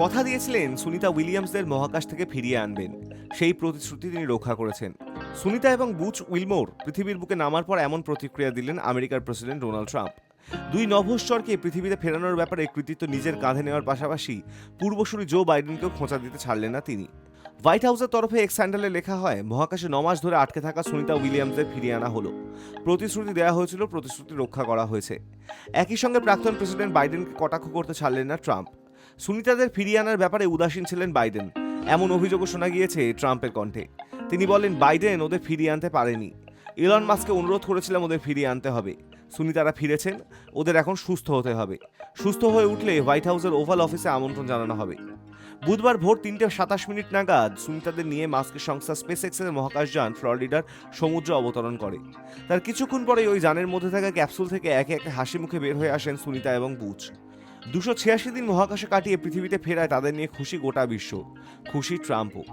কথা দিয়েছিলেন সুনিতা উইলিয়ামসদের মহাকাশ থেকে ফিরিয়ে আনবেন। সেই প্রতিশ্রুতি তিনি রক্ষা করেছেন। সুনিতা এবং বুচ উইলমোর পৃথিবীর বুকে নামার পর এমন প্রতিক্রিয়া দিলেন আমেরিকার প্রেসিডেন্ট ডোনাল্ড ট্রাম্প। দুই নভোশ্চরকে পৃথিবীতে ফেরানোর ব্যাপারে কৃতিত্ব নিজের কাঁধে নেওয়ার পাশাপাশি পূর্বসূরি জো বাইডেনকেও খোঁচা দিতে ছাড়লেন না তিনি। হোয়াইট হাউসের তরফে এক্স হ্যান্ডেলে লেখা হয়, মহাকাশে 9 মাস ধরে আটকে থাকা সুনিতা উইলিয়ামসদের ফিরিয়ে আনা হলো। প্রতিশ্রুতি দেওয়া হয়েছিল, প্রতিশ্রুতি রক্ষা করা হয়েছে। একই সঙ্গে প্রাক্তন প্রেসিডেন্ট বাইডেনকে কটাক্ষ করতে ছাড়লেন না ট্রাম্প। সুনিতাদের ফিরিয়ে আনার ব্যাপারে উদাসীন ছিলেন বাইডেন, এমন অভিযোগও শোনা গিয়েছে ট্রাম্পের কণ্ঠে। তিনি বলেন, বাইডেন ওদের ফিরিয়ে আনতে পারেনি। ইলন মাস্ককে অনুরোধ করেছিলাম ওদের ফিরিয়ে আনতে হবে। সুনিতারা ফিরেছেন, ওদের এখন সুস্থ হতে হবে। সুস্থ হয়ে উঠলে হোয়াইট হাউসের ওভাল অফিসে আমন্ত্রণ জানানো হবে। বুধবার ভোর 3:27 নাগাদ সুনিতাদের নিয়ে মাস্কের সংস্থা স্পেস এক্সের মহাকাশযান ফ্লোরিডার সমুদ্রে অবতরণ করে। তার কিছুক্ষণ পরেই ওই যানের মধ্যে থাকা ক্যাপসুল থেকে একে একে হাসি মুখে বের হয়ে আসেন সুনিতা এবং বুচ। 286 দিন মহাকাশে কাটিয়ে পৃথিবীতে ফেরায় তাদের নিয়ে খুশি গোটা বিশ্ব, খুশি ট্রাম্পও।